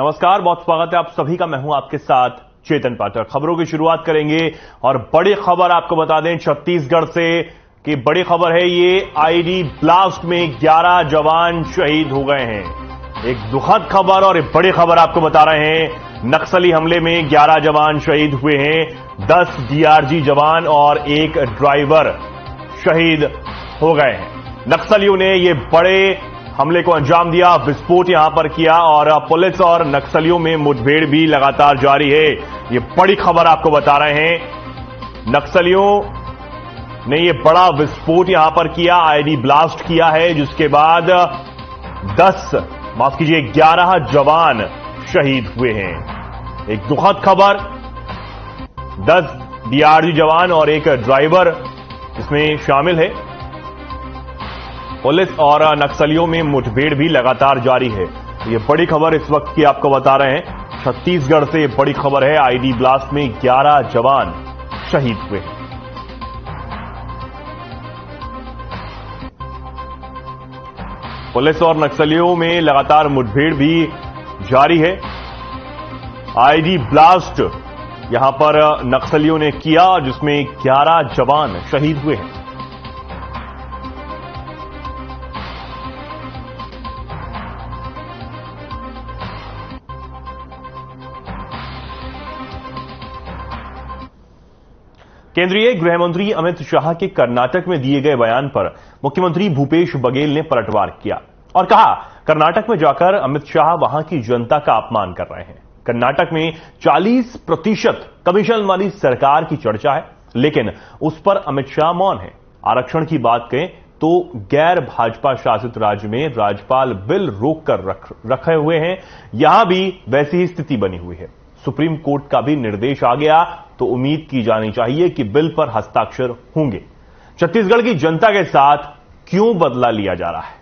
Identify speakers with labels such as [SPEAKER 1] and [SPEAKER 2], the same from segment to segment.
[SPEAKER 1] नमस्कार, बहुत स्वागत है आप सभी का। मैं हूं आपके साथ चेतन पाठक। खबरों की शुरुआत करेंगे और बड़ी खबर आपको बता दें छत्तीसगढ़ से कि बड़ी खबर है ये, आईडी ब्लास्ट में 11 जवान शहीद हो गए हैं। एक दुखद खबर और एक बड़ी खबर आपको बता रहे हैं। नक्सली हमले में 11 जवान शहीद हुए हैं, 10 डीआरजी जवान और एक ड्राइवर शहीद हो गए हैं। नक्सलियों ने ये बड़े हमले को अंजाम दिया, विस्फोट यहां पर किया और पुलिस और नक्सलियों में मुठभेड़ भी लगातार जारी है। ये बड़ी खबर आपको बता रहे हैं। नक्सलियों ने ये बड़ा विस्फोट यहां पर किया, आईडी ब्लास्ट किया है, जिसके बाद 11 जवान शहीद हुए हैं। एक दुखद खबर, 10 डीआरजी जवान और एक ड्राइवर इसमें शामिल है। पुलिस और नक्सलियों में मुठभेड़ भी लगातार जारी है। ये बड़ी खबर इस वक्त की आपको बता रहे हैं। छत्तीसगढ़ से बड़ी खबर है, आईडी ब्लास्ट में 11 जवान शहीद हुए। पुलिस और नक्सलियों में लगातार मुठभेड़ भी जारी है। आईडी ब्लास्ट यहां पर नक्सलियों ने किया, जिसमें 11 जवान शहीद हुए हैं। केंद्रीय गृह मंत्री अमित शाह के कर्नाटक में दिए गए बयान पर मुख्यमंत्री भूपेश बघेल ने पलटवार किया और कहा, कर्नाटक में जाकर अमित शाह वहां की जनता का अपमान कर रहे हैं। कर्नाटक में 40% कमीशन वाली सरकार की चर्चा है, लेकिन उस पर अमित शाह मौन है। आरक्षण की बात करें तो गैर भाजपा शासित राज्य में राज्यपाल बिल रोक कर रखे हुए हैं। यहां भी वैसी ही स्थिति बनी हुई है। सुप्रीम कोर्ट का भी निर्देश आ गया तो उम्मीद की जानी चाहिए कि बिल पर हस्ताक्षर होंगे। छत्तीसगढ़ की जनता के साथ क्यों बदला लिया जा रहा है?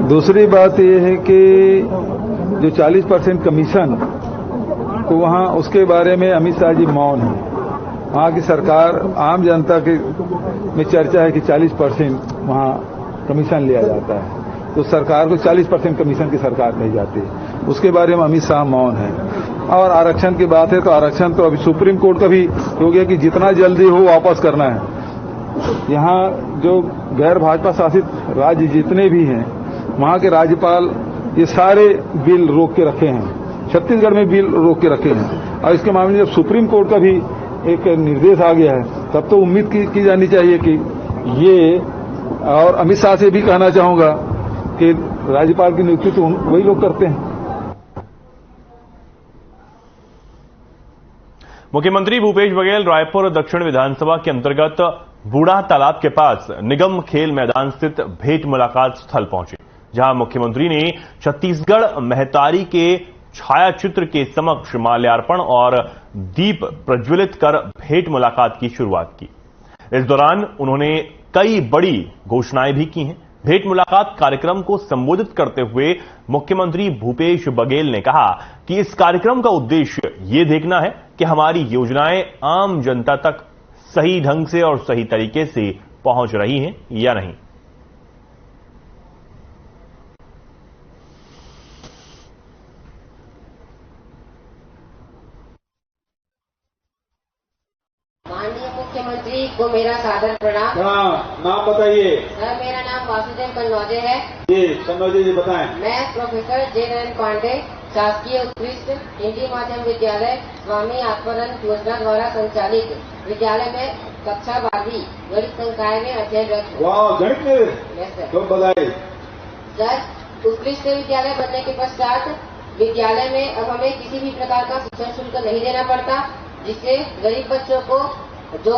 [SPEAKER 2] दूसरी बात यह है कि जो 40% कमीशन को वहां, उसके बारे में अमित शाह जी मौन है। वहां की सरकार, आम जनता के में चर्चा है कि 40% वहां कमीशन लिया जाता है, तो सरकार को 40% कमीशन की सरकार कही जाती है। उसके बारे में अमित शाह मौन है। और आरक्षण की बात है तो आरक्षण तो अभी सुप्रीम कोर्ट का भी हो गया कि जितना जल्दी हो वापस करना है। यहाँ जो गैर भाजपा शासित राज्य जितने भी हैं, वहां के राज्यपाल ये सारे बिल रोक के रखे हैं। छत्तीसगढ़ में बिल रोक के रखे हैं और इसके मामले में जब सुप्रीम कोर्ट का भी एक निर्देश आ गया है, तब तो उम्मीद की जानी चाहिए कि ये, और अमित शाह से भी कहना चाहूंगा कि राज्यपाल की नियुक्ति तो वही लोग करते हैं।
[SPEAKER 1] मुख्यमंत्री भूपेश बघेल रायपुर दक्षिण विधानसभा के अंतर्गत बूढ़ा तालाब के पास निगम खेल मैदान स्थित भेंट मुलाकात स्थल पहुंचे, जहां मुख्यमंत्री ने छत्तीसगढ़ महतारी के छायाचित्र के समक्ष माल्यार्पण और दीप प्रज्वलित कर भेंट मुलाकात की शुरुआत की। इस दौरान उन्होंने कई बड़ी घोषणाएं भी की हैं। भेंट मुलाकात कार्यक्रम को संबोधित करते हुए मुख्यमंत्री भूपेश बघेल ने कहा कि इस कार्यक्रम का उद्देश्य ये देखना है कि हमारी योजनाएं आम जनता तक सही ढंग से और सही तरीके से पहुंच रही हैं या नहीं।
[SPEAKER 3] माननीय मुख्यमंत्री को मेरा सादर प्रणाम।
[SPEAKER 2] नाम बताइए।
[SPEAKER 3] सर, मेरा नाम वासुदेव कन्नौजे है।
[SPEAKER 2] जी कन्नौजे जी बताएं।
[SPEAKER 3] मैं प्रोफेसर जे नारायण पांडे, शासकीय उत्कृष्ट हिंदी माध्यम विद्यालय स्वामी आत्मानंद योजना द्वारा संचालित विद्यालय में कक्षा 12वीं गणित संकाय में अध्ययनरत हूँ।
[SPEAKER 2] वाह, गणित में?
[SPEAKER 3] Yes sir.
[SPEAKER 2] तो बधाई।
[SPEAKER 3] सर, उत्कृष्ट विद्यालय बनने के पश्चात विद्यालय में अब हमें किसी भी प्रकार का शिक्षण शुल्क नहीं देना पड़ता, जिससे गरीब बच्चों को जो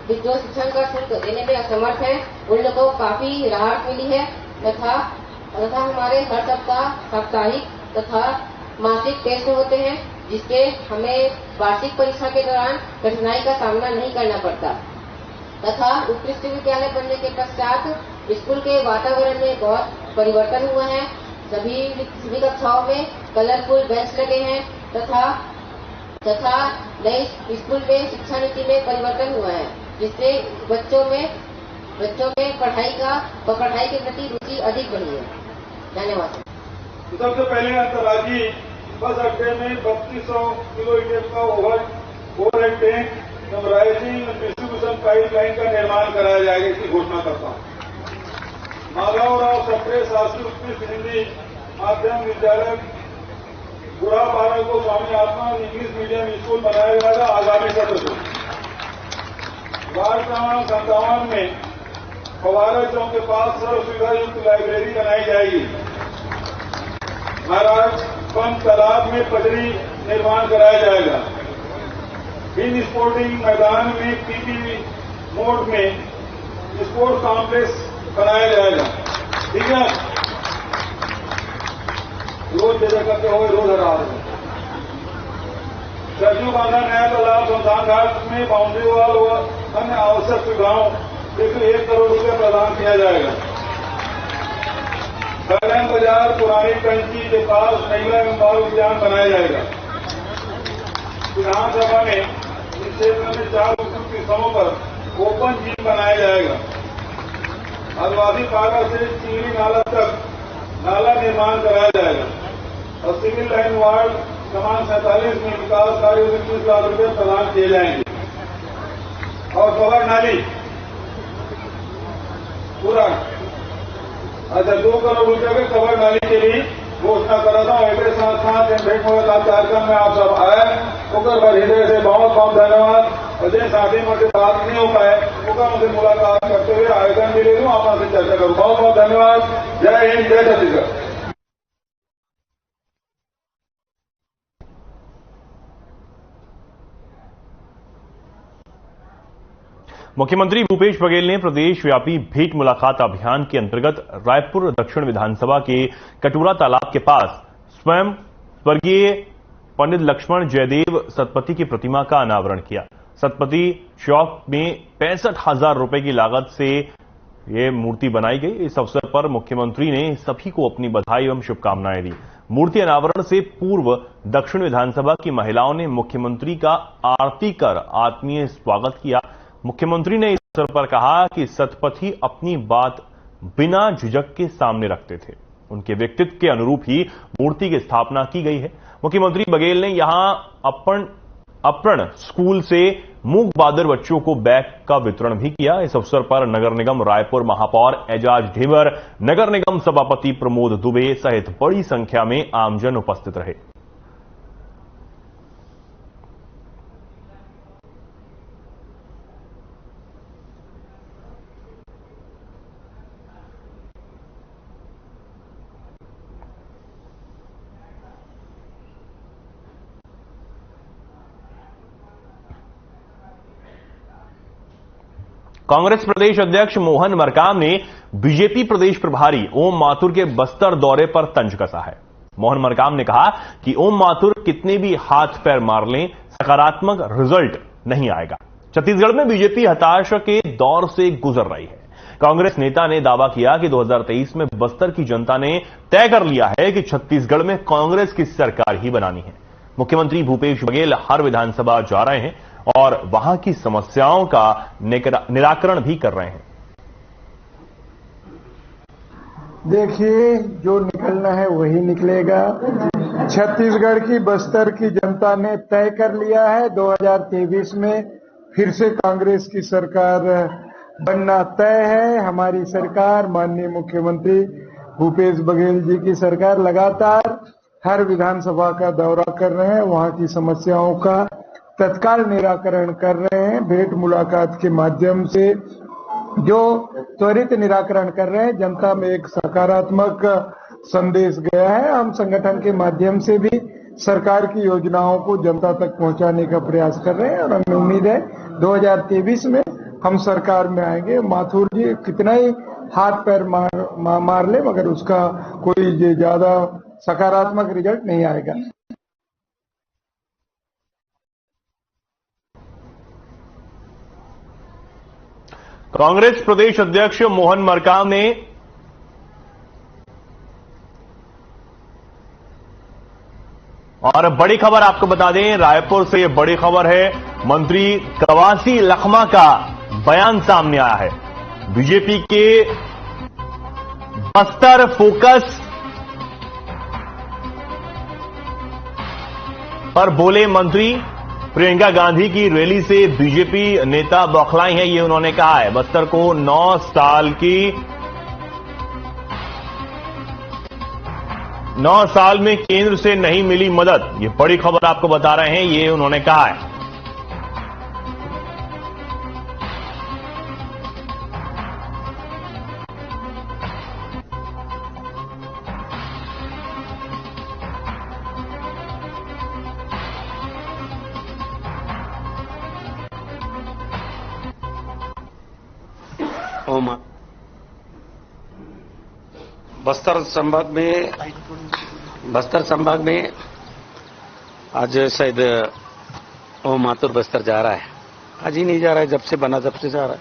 [SPEAKER 3] शिक्षण का शुल्क देने में असमर्थ है, उन लोगों को काफी राहत मिली है तथा हमारे हर सप्ताह साप्ताहिक तथा मासिक टेस्ट होते हैं, जिससे हमें वार्षिक परीक्षा के दौरान कठिनाई का सामना नहीं करना पड़ता। तथा उत्कृष्ट विद्यालय बनने के पश्चात स्कूल के वातावरण में बहुत परिवर्तन हुआ है। सभी कक्षाओं में कलरफुल बेंच लगे हैं तथा नई स्कूल में शिक्षा नीति में परिवर्तन हुआ है, जिससे बच्चों में पढ़ाई के प्रति रुचि अधिक बढ़ी है। धन्यवाद।
[SPEAKER 2] तो सबसे पहले अंतर्राज्यीय बस अड्डे में 3200 किलो का overhead tank rising distribution pipeline का निर्माण कराया जाएगा, इसकी घोषणा करता हूं। माधवराव सप्रे शासकीय उत्कृष्ट हिंदी माध्यम विद्यालय बुढ़ापारा को स्वामी आत्मा इंग्लिश मीडियम स्कूल बनाया जाएगा आगामी सत्र को। वार्ड क्रमांक 57 में फवारा चौक के पास सर्व सुविधा युक्त लाइब्रेरी बनाई जाएगी। महाराज पंप तालाब में पटरी निर्माण कराया जाएगा। इन स्पोर्टिंग मैदान में पीपी मोड में स्पोर्ट्स कॉम्प्लेक्स बनाया जाएगा। ठीक है, रोज जगह करते हुए रोज हरा सरजू बांधा नया तालाब शमशान घाट में बाउंड्री वाल व अन्य आवश्यक सुविधाओं के 1 करोड़ रुपये प्रदान किया जाएगा। कल्याण बाजार पुरानी टंकी के पास महिला एवं बाल उद्यान बनाया जाएगा। विधानसभा में इस क्षेत्र में 4 उपयुक्त स्थलों पर ओपन जिम बनाया जाएगा। आदिवासी पारा से चिंगड़ी नाला तक नाला निर्माण कराया जाएगा और सिविल लाइन वार्ड क्रमांक 47 में विकास कार्य में 30 लाख रुपये प्रदान किए जाएंगे। और कवर नाली पूरा 2 करोड़ रुपये के कवर नाली के लिए घोषणा कर रहा हूँ। एक साथ साथ भेंट मुलाकात कार्यक्रम में आप सब आए ओकर पर हृदय से बहुत बहुत धन्यवाद। और जिन साथी मुझसे बात नहीं हो पाए ओकर मुझसे मुलाकात करते हुए आवेदन भी ले लूँ, आप से चर्चा करूँ। बहुत बहुत धन्यवाद। जय हिंद, जय छत्तीसगढ़।
[SPEAKER 1] मुख्यमंत्री भूपेश बघेल ने प्रदेश व्यापी भेंट मुलाकात अभियान के अंतर्गत रायपुर दक्षिण विधानसभा के कटोरा तालाब के पास स्वयं स्वर्गीय पंडित लक्ष्मण जयदेव सतपथी की प्रतिमा का अनावरण किया। सतपथी चौक में 65,000 रुपए की लागत से यह मूर्ति बनाई गई। इस अवसर पर मुख्यमंत्री ने सभी को अपनी बधाई एवं शुभकामनाएं दी। मूर्ति अनावरण से पूर्व दक्षिण विधानसभा की महिलाओं ने मुख्यमंत्री का आरती कर आत्मीय स्वागत किया। मुख्यमंत्री ने इस अवसर पर कहा कि सतपथी अपनी बात बिना झिझक के सामने रखते थे। उनके व्यक्तित्व के अनुरूप ही मूर्ति की स्थापना की गई है। मुख्यमंत्री बघेल ने यहां अपर्ण स्कूल से मूक बहादुर बच्चों को बैग का वितरण भी किया। इस अवसर पर नगर निगम रायपुर महापौर एजाज ढेबर, नगर निगम सभापति प्रमोद दुबे सहित बड़ी संख्या में आमजन उपस्थित रहे। कांग्रेस प्रदेश अध्यक्ष मोहन मरकाम ने बीजेपी प्रदेश प्रभारी ओम माथुर के बस्तर दौरे पर तंज कसा है। मोहन मरकाम ने कहा कि ओम माथुर कितने भी हाथ पैर मार लें, सकारात्मक रिजल्ट नहीं आएगा। छत्तीसगढ़ में बीजेपी हताशा के दौर से गुजर रही है। कांग्रेस नेता ने दावा किया कि 2023 में बस्तर की जनता ने तय कर लिया है कि छत्तीसगढ़ में कांग्रेस की सरकार ही बनानी है। मुख्यमंत्री भूपेश बघेल हर विधानसभा जा रहे हैं और वहां की समस्याओं का निराकरण भी कर रहे हैं।
[SPEAKER 4] देखिए, जो निकलना है वही निकलेगा। छत्तीसगढ़ की बस्तर की जनता ने तय कर लिया है 2023 में फिर से कांग्रेस की सरकार बनना तय है। हमारी सरकार, माननीय मुख्यमंत्री भूपेश बघेल जी की सरकार लगातार हर विधानसभा का दौरा कर रहे हैं, वहां की समस्याओं का तत्काल निराकरण कर रहे हैं। भेंट मुलाकात के माध्यम से जो त्वरित निराकरण कर रहे हैं, जनता में एक सकारात्मक संदेश गया है। हम संगठन के माध्यम से भी सरकार की योजनाओं को जनता तक पहुंचाने का प्रयास कर रहे हैं और हमें उम्मीद है 2023 में हम सरकार में आएंगे। माथुर जी कितना ही हाथ पैर मार ले, मगर उसका कोई ज्यादा सकारात्मक रिजल्ट नहीं आएगा।
[SPEAKER 1] कांग्रेस प्रदेश अध्यक्ष मोहन मरकाम ने और बड़ी खबर आपको बता दें, रायपुर से यह बड़ी खबर है। मंत्री कवासी लखमा का बयान सामने आया है। बीजेपी के बस्तर फोकस पर बोले मंत्री। प्रियंका गांधी की रैली से बीजेपी नेता बौखलाई हैं, ये उन्होंने कहा है। बस्तर को 9 साल में केंद्र से नहीं मिली मदद, ये बड़ी खबर आपको बता रहे हैं, ये उन्होंने कहा है।
[SPEAKER 5] बस्तर संभाग में आज शायद ओम माथुर बस्तर जा रहा है। आज ही नहीं जा रहा है, जब से बना तब से जा रहा है।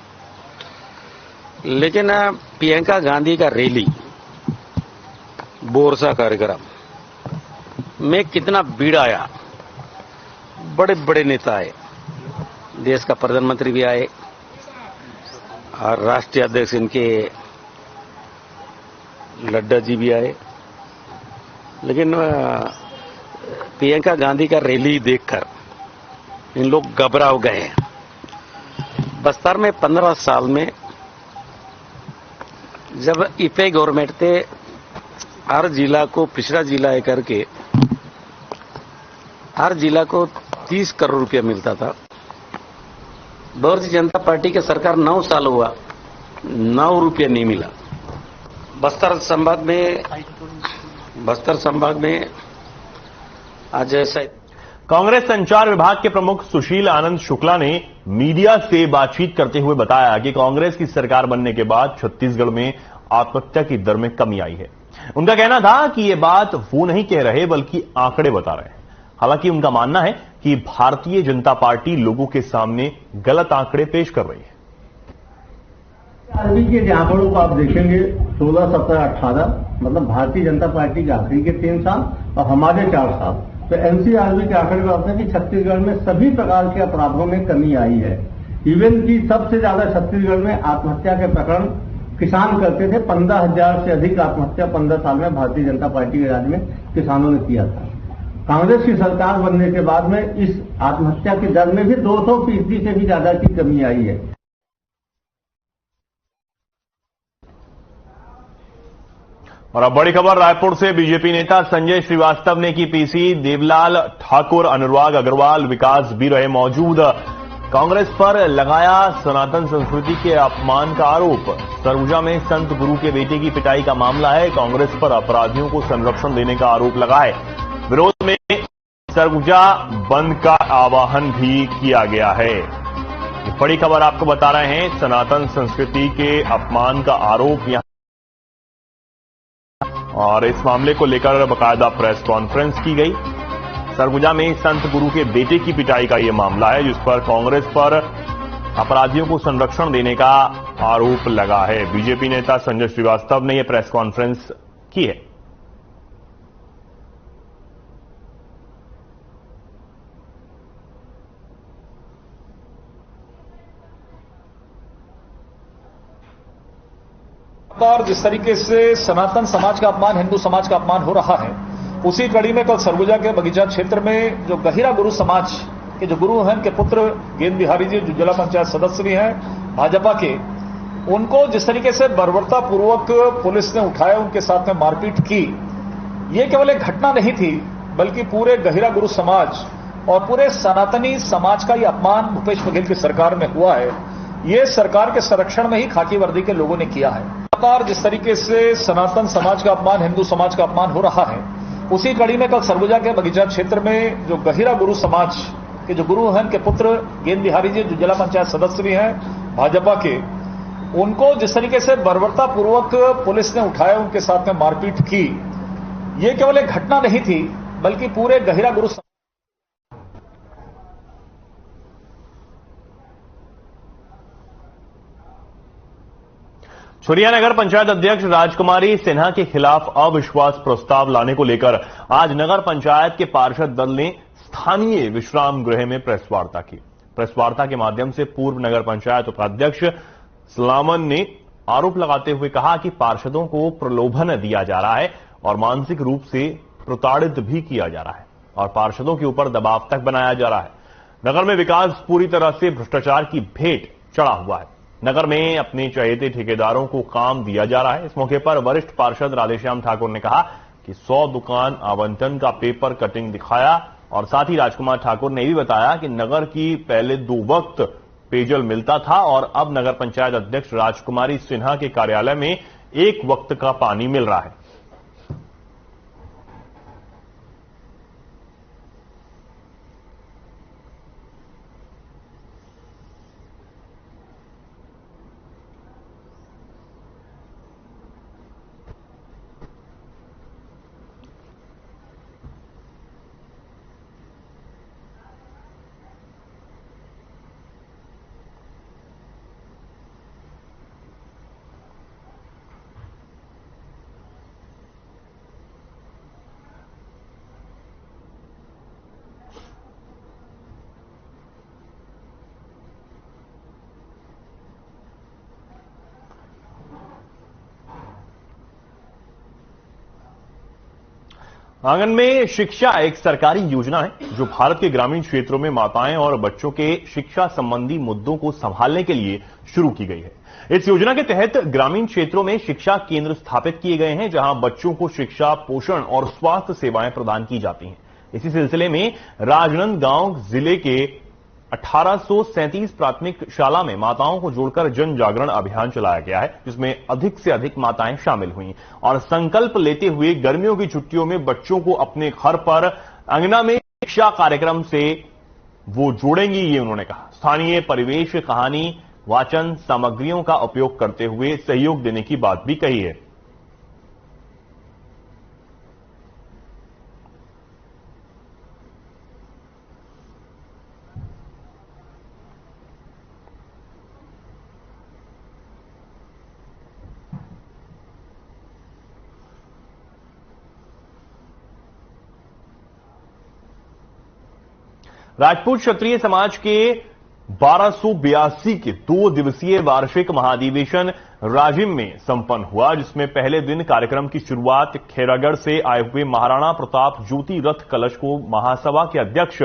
[SPEAKER 5] लेकिन प्रियंका गांधी का रैली, बोरसा कार्यक्रम में कितना भीड़ आया। बड़े बड़े नेता आए, देश का प्रधानमंत्री भी आए और राष्ट्रीय अध्यक्ष इनके लड्डा जी भी आए। लेकिन प्रियंका गांधी का रैली देखकर इन लोग घबरा गए हैं। बस्तर में 15 साल में जब इपे गवर्नमेंट थे, हर जिला को पिछड़ा जिला है करके हर जिला को 30 करोड़ रुपया मिलता था। भारतीय जनता पार्टी की सरकार 9 साल हुआ, 9 रुपया नहीं मिला। बस्तर संभाग में आज ऐसा।
[SPEAKER 1] कांग्रेस संचार विभाग के प्रमुख सुशील आनंद शुक्ला ने मीडिया से बातचीत करते हुए बताया कि कांग्रेस की सरकार बनने के बाद छत्तीसगढ़ में आत्महत्या की दर में कमी आई है। उनका कहना था कि यह बात वो नहीं कह रहे बल्कि आंकड़े बता रहे हैं। हालांकि उनका मानना है कि भारतीय जनता पार्टी लोगों के सामने गलत आंकड़े पेश कर रही है।
[SPEAKER 6] आरबी के आंकड़ों को आप देखेंगे 16, 17, 18, मतलब भारतीय जनता पार्टी के आखिरी के 3 साल और हमारे 4 साल। तो एनसीआरबी के आंकड़े बताते हैं कि छत्तीसगढ़ में सभी प्रकार के अपराधों में कमी आई है। इवन की सबसे ज्यादा छत्तीसगढ़ में आत्महत्या के प्रकरण किसान करते थे। 15,000 से अधिक आत्महत्या 15 साल में भारतीय जनता पार्टी के राज्य में किसानों ने किया था। कांग्रेस की सरकार बनने के बाद में इस आत्महत्या की दर में भी 200% से भी ज्यादा की कमी आई है।
[SPEAKER 1] और अब बड़ी खबर रायपुर से। बीजेपी नेता संजय श्रीवास्तव ने की पीसी। देवलाल ठाकुर, अनुराग अग्रवाल, विकास भी रहे मौजूद। कांग्रेस पर लगाया सनातन संस्कृति के अपमान का आरोप। सरगुजा में संत गुरु के बेटे की पिटाई का मामला है। कांग्रेस पर अपराधियों को संरक्षण देने का आरोप लगा है। विरोध में सरगुजा बंद का आह्वान भी किया गया है। ये बड़ी खबर आपको बता रहे हैं। सनातन संस्कृति के अपमान का आरोप यहां, और इस मामले को लेकर बाकायदा प्रेस कॉन्फ्रेंस की गई। सरगुजा में संत गुरु के बेटे की पिटाई का यह मामला है, जिस पर कांग्रेस पर अपराधियों को संरक्षण देने का आरोप लगा है। बीजेपी नेता संजय श्रीवास्तव ने यह प्रेस कॉन्फ्रेंस की है।
[SPEAKER 7] जिस तरीके से सनातन समाज का अपमान, हिंदू समाज का अपमान हो रहा है, उसी कड़ी में कल सरगुजा के बगीचा क्षेत्र में जो गहिरा गुरु समाज के जो गुरु हैं, उनके पुत्र गेंद बिहारी जी जो जिला पंचायत सदस्य भी हैं भाजपा के, उनको जिस तरीके से बर्बरता पूर्वक पुलिस ने उठाया, उनके साथ में मारपीट की, ये केवल एक घटना नहीं थी बल्कि पूरे गहिरा गुरु समाज और पूरे सनातनी समाज का ये अपमान भूपेश बघेल की सरकार में हुआ है। ये सरकार के संरक्षण में ही खाकी वर्दी के लोगों ने किया है। जिस तरीके से सनातन समाज का अपमान, हिंदू समाज का अपमान हो रहा है, उसी कड़ी में कल सरगुजा के बगीचा क्षेत्र में जो गहिरा गुरु समाज के जो गुरु हैं, उनके पुत्र गेंद बिहारी जी जो जिला पंचायत सदस्य भी हैं भाजपा के, उनको जिस तरीके से बर्बरता पूर्वक पुलिस ने उठाया, उनके साथ में मारपीट की, ये केवल एक घटना नहीं थी बल्कि पूरे गहिरा गुरु
[SPEAKER 1] छुरिया नगर पंचायत अध्यक्ष राजकुमारी सिन्हा के खिलाफ अविश्वास प्रस्ताव लाने को लेकर आज नगर पंचायत के पार्षद दल ने स्थानीय विश्राम गृह में प्रेस वार्ता की। प्रेस वार्ता के माध्यम से पूर्व नगर पंचायत उपाध्यक्ष सलामन ने आरोप लगाते हुए कहा कि पार्षदों को प्रलोभन दिया जा रहा है और मानसिक रूप से प्रताड़ित भी किया जा रहा है। और पार्षदों के ऊपर दबाव तक बनाया जा रहा है। नगर में विकास पूरी तरह से भ्रष्टाचार की भेंट चढ़ा हुआ है। नगर में अपने चहेते ठेकेदारों को काम दिया जा रहा है। इस मौके पर वरिष्ठ पार्षद राधेश्याम ठाकुर ने कहा कि 100 दुकान आवंटन का पेपर कटिंग दिखाया और साथ ही राजकुमार ठाकुर ने भी बताया कि नगर की पहले 2 वक्त पेयजल मिलता था और अब नगर पंचायत अध्यक्ष राजकुमारी सिन्हा के कार्यालय में 1 वक्त का पानी मिल रहा है। आंगन में शिक्षा एक सरकारी योजना है जो भारत के ग्रामीण क्षेत्रों में माताएं और बच्चों के शिक्षा संबंधी मुद्दों को संभालने के लिए शुरू की गई है। इस योजना के तहत ग्रामीण क्षेत्रों में शिक्षा केंद्र स्थापित किए गए हैं जहां बच्चों को शिक्षा, पोषण और स्वास्थ्य सेवाएं प्रदान की जाती हैं। इसी सिलसिले में राजनांदगांव जिले के 1837 प्राथमिक शाला में माताओं को जोड़कर जन जागरण अभियान चलाया गया है, जिसमें अधिक से अधिक माताएं शामिल हुई और संकल्प लेते हुए गर्मियों की छुट्टियों में बच्चों को अपने घर पर अंगना में शिक्षा कार्यक्रम से वो जोड़ेंगी, ये उन्होंने कहा। स्थानीय परिवेश, कहानी, वाचन सामग्रियों का उपयोग करते हुए सहयोग देने की बात भी कही है। राजपूत क्षत्रिय समाज के 1282 के 2 दिवसीय वार्षिक महाधिवेशन राजिम में संपन्न हुआ, जिसमें पहले दिन कार्यक्रम की शुरुआत खैरागढ़ से आए हुए महाराणा प्रताप ज्योति रथ कलश को महासभा के अध्यक्ष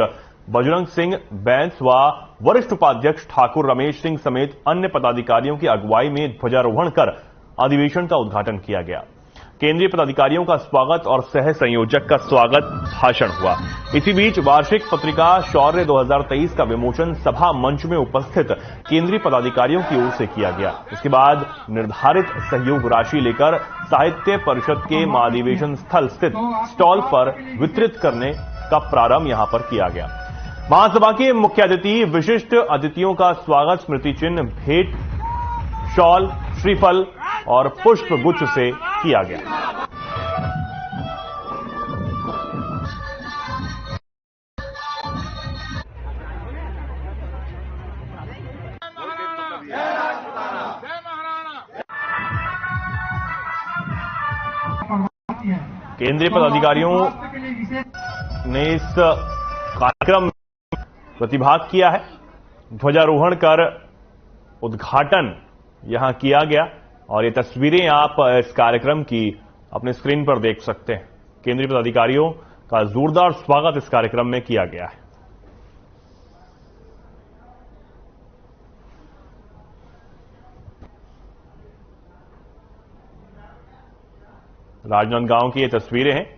[SPEAKER 1] बजरंग सिंह बैंस व वरिष्ठ उपाध्यक्ष ठाकुर रमेश सिंह समेत अन्य पदाधिकारियों की अगुवाई में ध्वजारोहण कर अधिवेशन का उद्घाटन किया गया। केंद्रीय पदाधिकारियों का स्वागत और सह संयोजक का स्वागत भाषण हुआ। इसी बीच वार्षिक पत्रिका शौर्य 2023 का विमोचन सभा मंच में उपस्थित केंद्रीय पदाधिकारियों की ओर से किया गया। इसके बाद निर्धारित सहयोग राशि लेकर साहित्य परिषद के महाधिवेशन स्थल स्थित स्टॉल पर वितरित करने का प्रारंभ यहां पर किया गया। महासभा के मुख्य अतिथि विशिष्ट अतिथियों का स्वागत स्मृति चिन्ह, भेंट, शॉल, श्रीफल और पुष्प गुच्छ से किया गया। केंद्रीय पदाधिकारियों ने इस कार्यक्रम में प्रतिभाग किया है। ध्वजारोहण कर उद्घाटन यहां किया गया और ये तस्वीरें आप इस कार्यक्रम की अपने स्क्रीन पर देख सकते हैं। केंद्रीय पदाधिकारियों का जोरदार स्वागत इस कार्यक्रम में किया गया है। राजनांदगांव की ये तस्वीरें हैं।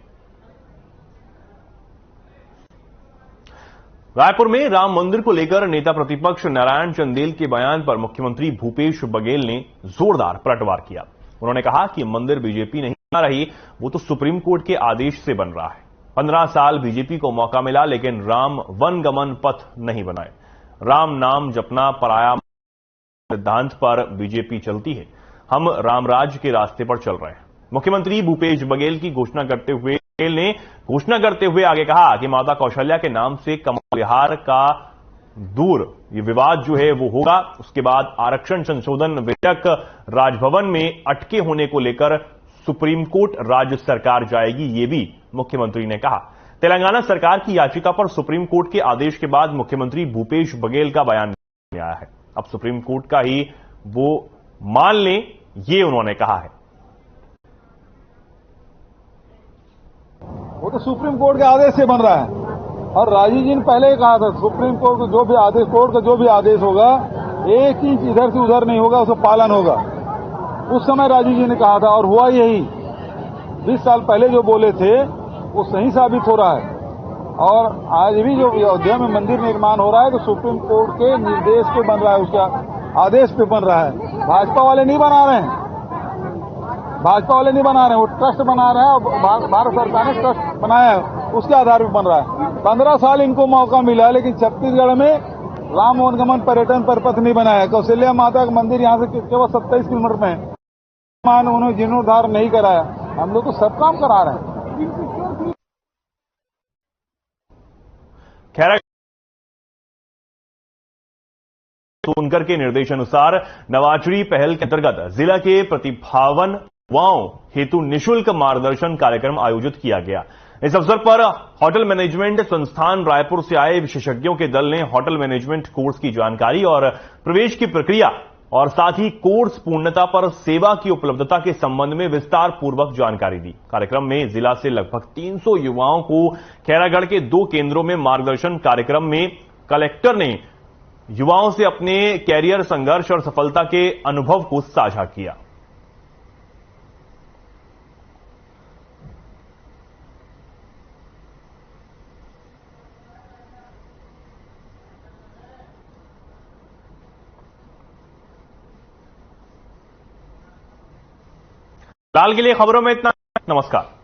[SPEAKER 1] रायपुर में राम मंदिर को लेकर नेता प्रतिपक्ष नारायण चंदेल के बयान पर मुख्यमंत्री भूपेश बघेल ने जोरदार पलटवार किया। उन्होंने कहा कि मंदिर बीजेपी नहीं बना रही, वो तो सुप्रीम कोर्ट के आदेश से बन रहा है। 15 साल बीजेपी को मौका मिला लेकिन राम वनगमन पथ नहीं बनाए। राम नाम जपना पराया सिद्धांत पर बीजेपी चलती है। हम रामराज के रास्ते पर चल रहे हैं। मुख्यमंत्री भूपेश बघेल की घोषणा करते हुए आगे कहा कि माता कौशल्या के नाम से कमल विहार का दूर ये विवाद जो है वो होगा। उसके बाद आरक्षण संशोधन विधेयक राजभवन में अटके होने को लेकर सुप्रीम कोर्ट राज्य सरकार जाएगी, ये भी मुख्यमंत्री ने कहा। तेलंगाना सरकार की याचिका पर सुप्रीम कोर्ट के आदेश के बाद मुख्यमंत्री भूपेश बघेल का बयान आया है। अब सुप्रीम कोर्ट का ही वो मान लें, ये उन्होंने कहा है।
[SPEAKER 2] वो तो सुप्रीम कोर्ट के आदेश से बन रहा है। और राजीव जी ने पहले ही कहा था सुप्रीम कोर्ट को जो भी आदेश, कोर्ट का जो भी आदेश होगा 1 इंच इधर से उधर नहीं होगा, उसका पालन होगा। उस समय राजीव जी ने कहा था और हुआ यही। 20 साल पहले जो बोले थे वो सही साबित हो रहा है। और आज भी जो अयोध्या में मंदिर निर्माण हो रहा है तो सुप्रीम कोर्ट के निर्देश पे बन रहा है, उसका आदेश पे बन रहा है। भाजपा वाले नहीं बना रहे हैं, भाजपा वाले नहीं बना रहे हैं, वो ट्रस्ट बना रहे हैं और भारत सरकार ने ट्रस्ट बनाया है, उसके आधार पर बन रहा है। 15 साल इनको मौका मिला, लेकिन छत्तीसगढ़ में राम वनगमन पर्यटन पर पथ नहीं बनाया। कौशल्या माता का मंदिर यहाँ से केवल 27 किलोमीटर में है, उन्होंने जीर्णोद्धार नहीं कराया। हम लोग तो सब काम करा रहे हैं।
[SPEAKER 1] खैर, सोनकर के निर्देशानुसार नवाचुरी पहल के अंतर्गत जिला के प्रतिभावान युवाओं हेतु निःशुल्क मार्गदर्शन कार्यक्रम आयोजित किया गया। इस अवसर पर होटल मैनेजमेंट संस्थान रायपुर से आए विशेषज्ञों के दल ने होटल मैनेजमेंट कोर्स की जानकारी और प्रवेश की प्रक्रिया और साथ ही कोर्स पूर्णता पर सेवा की उपलब्धता के संबंध में विस्तार पूर्वक जानकारी दी। कार्यक्रम में जिला से लगभग 300 युवाओं को खैरागढ़ के 2 केंद्रों में मार्गदर्शन कार्यक्रम में कलेक्टर ने युवाओं से अपने कैरियर संघर्ष और सफलता के अनुभव को साझा किया। फिलहाल के लिए खबरों में इतना। नमस्कार।